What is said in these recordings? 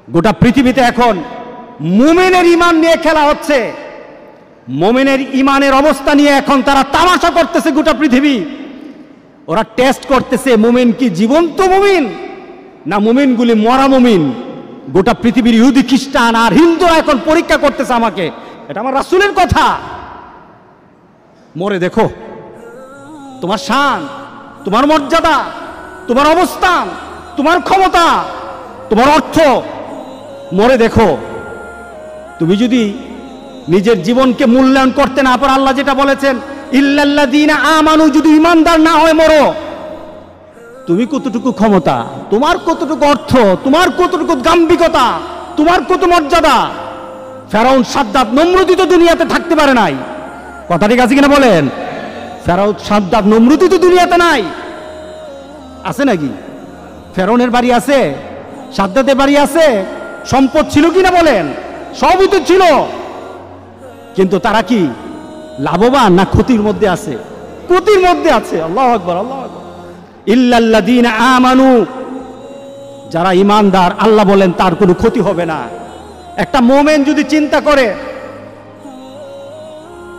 গোটা পৃথিবীতে এখন মুমিনের ঈমান নিয়ে খেলা হচ্ছে। মুমিনের ঈমানের অবস্থা নিয়ে এখন তারা তামাশা করতেছে গোটা পৃথিবী। ওরা টেস্ট করতেছে মুমিন কি জীবন্ত মুমিন না মুমিনগুলি মরা মুমিন। গোটা পৃথিবীর ইহুদি খ্রিস্টান আর হিন্দুরা এখন পরীক্ষা করতেছে আমাকে। এটা আমার রাসূলের কথা। মরে দেখো তোমার শান, তোমার মর্যাদা, তোমার অবস্থান, তোমার ক্ষমতা, তোমার অর্থ, মরে দেখো। তুমি যদি নিজের জীবনকে মূল্যায়ন করতে না পারো, আল্লাহ যেটা বলেছেন ইল্লাল্লাযীনা আমানু, যদি ইমানদার না হয় মরো, তুমি কতটুকু ক্ষমতা, তোমার কতটুকু অর্থ, তোমার কতটুকু গাম্ভীর্যতা, তোমার কত মর্যাদা। ফেরাউন, সাদ্দাত, নমরুদই তো দুনিয়াতে থাকতে পারে নাই। কথা ঠিক আছে কিনা বলেন? ফেরাউন, সাদ্দাত, নমরুদই তো দুনিয়াতে নাই। আছে নাকি? ফেরাউনের বাড়ি আছে, সাদ্দাতের বাড়ি আছে, সম্পদ ছিল কিনা বলেন? সবই তো ছিল, কিন্তু তারা কি লাভবান না ক্ষতির মধ্যে আছে? ক্ষতির মধ্যে আছে। আল্লাহু আকবার, আল্লাহু আকবার। ইল্লাল্লাযীনা আমানু, যারা ঈমানদার, আল্লাহ বলেন তার কোনো ক্ষতি হবে না। একটা মুমিন যদি চিন্তা করে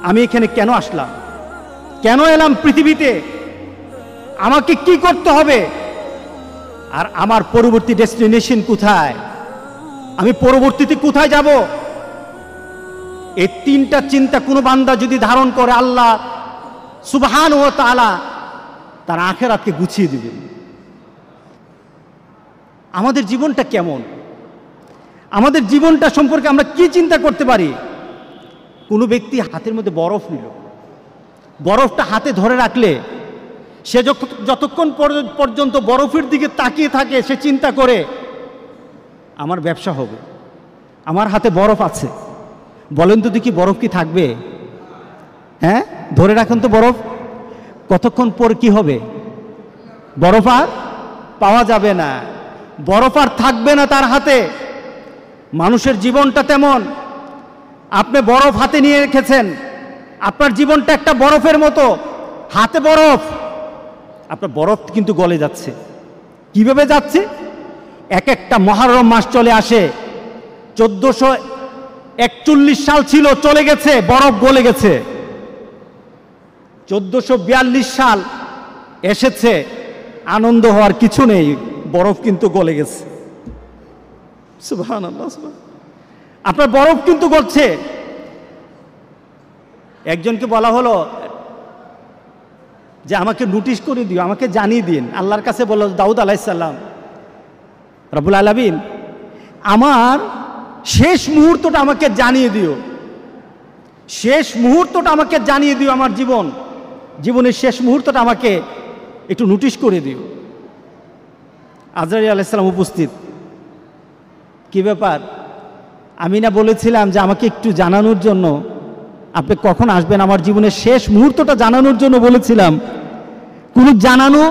আমি এখানে কেন আসলাম, কেন এলাম পৃথিবীতে, আমাকে কি করতে হবে, আর আমার পরবর্তী ডেস্টিনেশন কোথায়, আমি পরবর্তীতে কোথায় যাব, এই তিনটা চিন্তা কোনো বান্দা যদি ধারণ করে, আল্লাহ সুবহানাহু ওয়া তাআলা তার আখিরাতকে গুছিয়ে দিবেন। আমাদের জীবনটা কেমন, আমাদের জীবনটা সম্পর্কে আমরা কি চিন্তা করতে পারি? কোনো ব্যক্তি হাতের মধ্যে বরফ নিল, বরফটা হাতে ধরে রাখলে সে যতক্ষণ পর্যন্ত বরফের দিকে তাকিয়ে থাকে, সে চিন্তা করে আমার ব্যবসা হবে, আমার হাতে বরফ আছে। বলেন তো দেখি বরফ কি থাকবে? হ্যাঁ, ধরে রাখুন তো বরফ, কতক্ষণ পর কি হবে? বরফ আর পাওয়া যাবে না, বরফ আর থাকবে না তার হাতে। মানুষের জীবনটা তেমন। আপনি বরফ হাতে নিয়ে রেখেছেন, আপনার জীবনটা একটা বরফের মতো, হাতে বরফ, আপনার বরফ কিন্তু গলে যাচ্ছে। কিভাবে যাচ্ছে? এক একটা মুহররম মাস চলে আসে, 1441 সাল ছিল, চলে গেছে, বরফ গলে গেছে। 1442 সাল এসেছে, আনন্দ হওয়ার কিছু নেই, বরফ কিন্তু গলে গেছে। সুবহানাল্লাহ, আপনার বরফ কিন্তু গলছে। একজনকে বলা হলো যে আমাকে নোটিশ করে দিও, আমাকে জানিয়ে দিন। আল্লাহর কাছে বলল দাউদ আলাইহিস সালাম, রব্বুল আলামিন আমার শেষ মুহূর্তটা আমাকে জানিয়ে দিও, শেষ মুহূর্তটা আমাকে জানিয়ে দিও, আমার জীবনের শেষ মুহূর্তটা আমাকে একটু নোটিশ করে দিও। আজরাইল আলাইহিস সালাম উপস্থিত। কি ব্যাপার? আমি না বলেছিলাম যে আমাকে একটু জানানোর জন্য, আপনি কখন আসবেন, আমার জীবনের শেষ মুহূর্তটা জানানোর জন্য বলেছিলাম। কোনো জানানো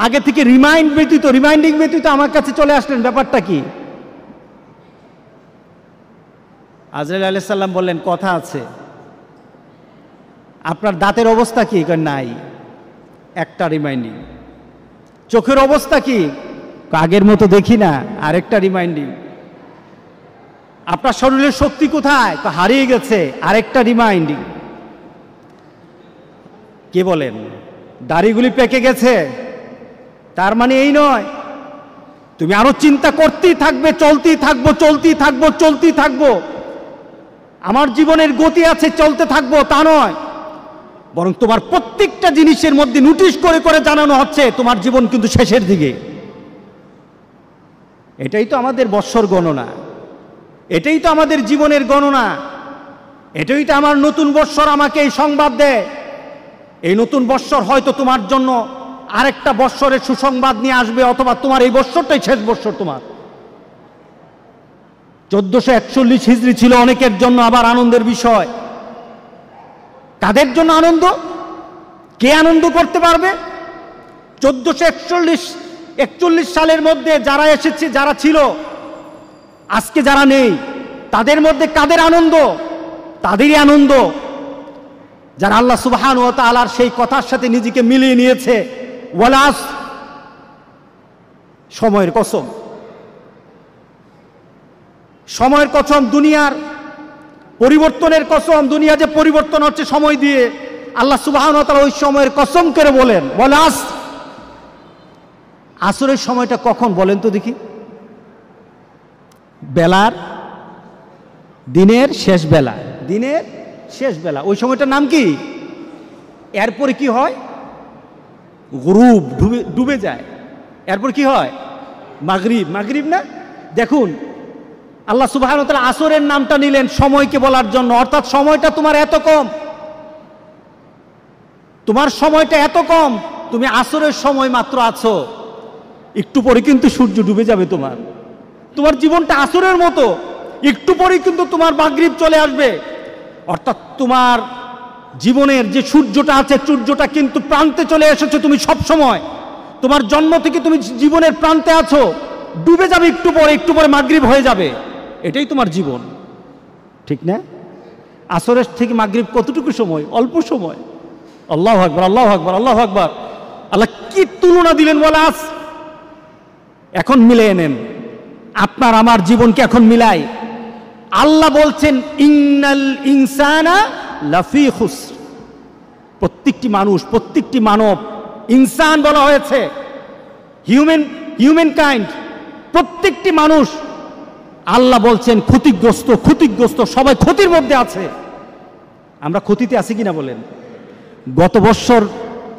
আগে থেকে রিমাইন্ডিং ব্যতীত আমার কাছে চলে আসলেন, ব্যাপারটা কি? আজরাইল আলাইহিস সালাম বললেন কথা আছে। আপনার দাঁতের অবস্থা কি? নাই, একটা রিমাইন্ডিং। চোখের অবস্থা কি? আগের মতো দেখি না, আরেকটা রিমাইন্ডিং। আপনার শরীরের শক্তি কোথায়? হারিয়ে গেছে, আরেকটা রিমাইন্ডিং। কে বলেন দাড়িগুলি পেকে গেছে, তার মানে এই নয় তুমি আরো চিন্তা করতেই থাকবে, চলতেই থাকবো। আমার জীবনের গতি আছে, চলতে থাকবো, তা নয়, বরং তোমার প্রত্যেকটা জিনিসের মধ্যে নোটিশ করে করে জানানো হচ্ছে তোমার জীবন কিন্তু শেষের দিকে। এটাই তো আমাদের বৎসর গণনা, এটাই তো আমাদের জীবনের গণনা, এটাই তো আমার নতুন বৎসর আমাকে এই সংবাদ দেয়। এই নতুন বৎসর হয়তো তোমার জন্য আরেকটা বৎসরের সুসংবাদ নিয়ে আসবে, অথবা তোমার এই বৎসরটাই শেষ বৎসর। তোমার 1441 হিজরি ছিল অনেকের জন্য আবার আনন্দের বিষয়। কাদের জন্য আনন্দ? কে আনন্দ করতে পারবে? 1441 সালের মধ্যে যারা এসেছে, যারা ছিল, আজকে যারা নেই, তাদের মধ্যে কাদের আনন্দ? তাদেরই আনন্দ যারা আল্লাহ সুবহানাহু ওয়া তাআলার সেই কথার সাথে নিজেকে মিলিয়ে নিয়েছে। ওয়ালাস, সময়ের কসম, সময়ের কসম, দুনিয়ার পরিবর্তনের কসম, দুনিয়া যে পরিবর্তন হচ্ছে সময় দিয়ে, আল্লাহ সুবহানাহু ওয়া তাআলা ওই সময়ের কসম করে বলে আসরের সময়টা কখন বলেন তো দেখি? বেলার, দিনের শেষ বেলা, দিনের শেষ বেলা, ওই সময়টার নাম কি? এরপরে কি হয়? গুরুব, ডুবে যায়। এরপর কি হয়? মাগরিব। মাগরিব না? দেখুন আল্লাহ সুবহানাহু ওয়া তাআলা আসরের নামটা নিলেন সময়কে বলার জন্য, অর্থাৎ সময়টা তোমার এত কম, তোমার সময়টা এত কম, তুমি আসরের সময় মাত্র আছো, একটু পরে কিন্তু সূর্য ডুবে যাবে। তোমার জীবনটা আসরের মতো, একটু পরে কিন্তু তোমার মাগরিব চলে আসবে। অর্থাৎ তোমার জীবনের যে সূর্যটা আছে, সূর্যটা কিন্তু প্রান্তে চলে এসেছে। তুমি সব সময়, তোমার জন্ম থেকে তুমি জীবনের প্রান্তে আছো, ডুবে যাবে একটু পরে মাগরিব হয়ে যাবে। এটাই তোমার জীবন, ঠিক না? আসরের থেকে মাগরিব কতটুকু সময়? অল্প সময়। আল্লাহু আকবার, আল্লাহু আকবার, আল্লাহু আকবার। আল্লাহ কি তুলনা দিলেন বলে! এখন মিলিয়ে নেন, আপনার আমার জীবনকে এখন মিলাই। আল্লাহ বলছেন ইন্নাল ইনসানা লাফি খুসর। প্রত্যেকটি মানুষ, প্রত্যেকটি মানব, ইনসান বলা হয়েছে, হিউম্যান কাইন্ড, প্রত্যেকটি মানুষ আল্লাহ বলছেন ক্ষতিগ্রস্ত, সবাই ক্ষতির মধ্যে আছে। আমরা ক্ষতিতে আছি কিনা বলেন? গত বছর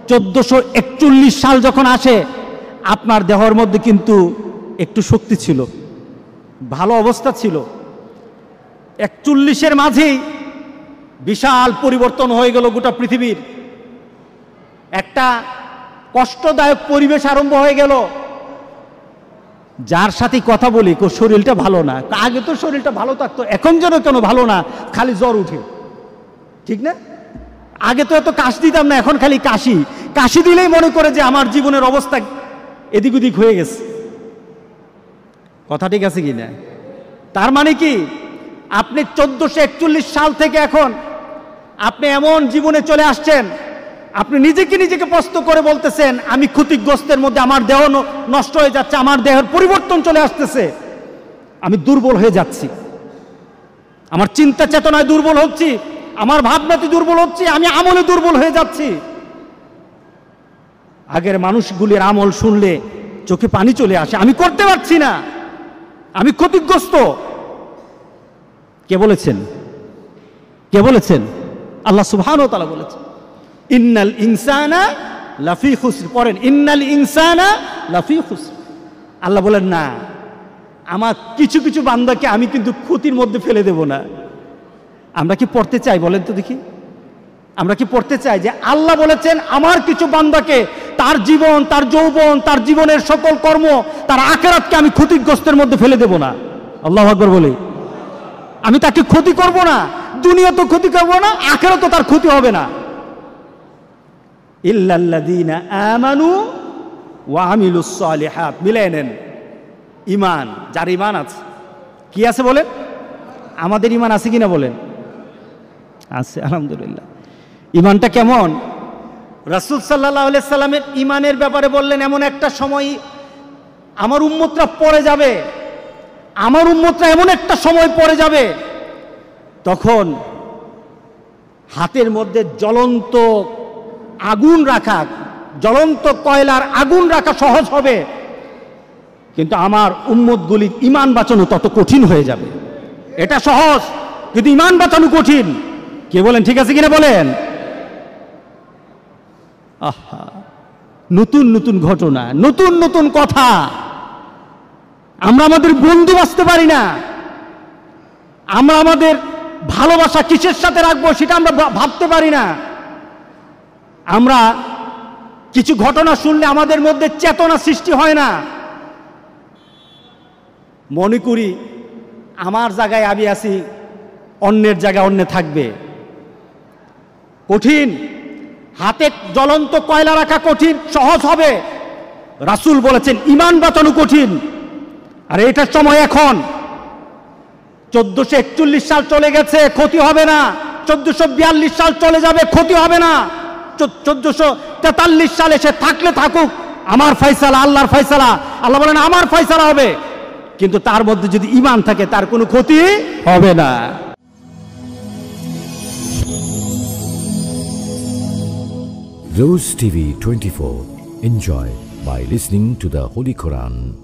1441 সাল যখন আসে, আপনার দেহের মধ্যে কিন্তু একটু শক্তি ছিল, ভালো অবস্থা ছিল। 41-এর মাঝেই বিশাল পরিবর্তন হয়ে গেল গোটা পৃথিবীর। একটা কষ্টদায়ক পরিবেশ আরম্ভ হয়ে গেল। যার সাথে কথা বলি শরীরটা ভালো না, আগে তো শরীরটা ভালো থাকতো, এখন যেন কেন ভালো না, খালি জ্বর উঠে, ঠিক না? আগে তো এত কাশি দিতাম না, এখন খালি কাশি দিলেই মনে করে যে আমার জীবনের অবস্থা এদিক ওদিক হয়ে গেছে। কথা ঠিক আছে কি না? তার মানে কি, আপনি 1441 সাল থেকে এখন আপনি এমন জীবনে চলে আসছেন, আপনি নিজেকে প্রশ্ন করে বলতেছেন আমি ক্ষতিগ্রস্তের মধ্যে, আমার দেহ নষ্ট হয়ে যাচ্ছে, আমার দেহের পরিবর্তন চলে আসতেছে, আমি দুর্বল হয়ে যাচ্ছি, আমার চিন্তা চেতনায় দুর্বল হচ্ছি, আমার ভাবনাতে দুর্বল হচ্ছি, আমি আমলে দুর্বল হয়ে যাচ্ছি। আগের মানুষগুলির আমল শুনলে চোখে পানি চলে আসে, আমি করতে পারছি না, আমি ক্ষতিগ্রস্ত। কে বলেছেন? আল্লাহ সুবহানাহু ওয়া তাআলা বলেছেন ইন্নাল ইনসানা লাফি খুসর। পড়েন ইন্নাল ইনসানা লাফি খুসর। আল্লাহ বলেন না, আমার কিছু কিছু বান্দাকে আমি কিন্তু ক্ষতির মধ্যে ফেলে দেব না। আমরা কি পড়তে চাই বলেন তো দেখি? আমরা কি পড়তে চাই যে আল্লাহ বলেছেন আমার কিছু বান্দাকে, তার জীবন, তার যৌবন, তার জীবনের সকল কর্ম, তার আখিরাতকে আমি ক্ষতিগ্রস্তের মধ্যে ফেলে দেব না? আল্লাহু আকবার বলে। আমি তাকে ক্ষতি করব না, দুনিয়া তো ক্ষতি করব না, আখিরাতও তার ক্ষতি হবে না। ইল্লাল্লাযীনা আমানু ওয়া আমিলুস সালিহাত। মিলাই নেন, ঈমান, যার ঈমান আছে। কি আছে বলেন? আমাদের ঈমান আছে কিনা বলেন? আছে, আলহামদুলিল্লাহ। ঈমানটা কেমন? রাসূল সাল্লাল্লাহু আলাইহি সাল্লামের ঈমানের ব্যাপারে বললেন এমন একটা সময় আমার উম্মতরা পড়ে যাবে, আমার উম্মতরা এমন একটা সময় পড়ে যাবে, তখন হাতের মধ্যে জ্বলন্ত আগুন রাখা, জ্বলন্ত কয়লার আগুন রাখা সহজ হবে, কিন্তু আমার উম্মতগুলির ঈমান বাঁচানো তত কঠিন হয়ে যাবে। এটা সহজ, কিন্তু ঈমান বাঁচানো কঠিন। কে বলেন ঠিক আছে কিনা বলেন? আহা, নতুন নতুন ঘটনা, নতুন নতুন কথা। আমরা আমাদের বন্ধু বাঁচতে পারি না, আমরা আমাদের ভালোবাসা কিসের সাথে রাখবো সেটা আমরা ভাবতে পারি না। আমরা কিছু ঘটনা শুনলে আমাদের মধ্যে চেতনা সৃষ্টি হয় না। মনে করি আমার জায়গায় আমি আছি, অন্যের জায়গায় অন্য থাকবে। কঠিন। হাতে জ্বলন্ত কয়লা রাখা কঠিন, সহজ হবে। রাসূল বলেছেন ঈমান বাঁচানো কঠিন। আর এটার সময় এখন 1441 সাল চলে গেছে, ক্ষতি হবে না। 1442 সাল চলে যাবে, ক্ষতি হবে না। 1443 সালে সে থাকলে থাকুক, আমার ফয়সালা, আল্লাহর ফয়সালা। আল্লাহ বলেন আমার ফয়সালা হবে। কিন্তু তার মধ্যে যদি ঈমান থাকে তার কোনো ক্ষতি হবে না। Rose TV 24. Enjoy by listening to the Holy Quran.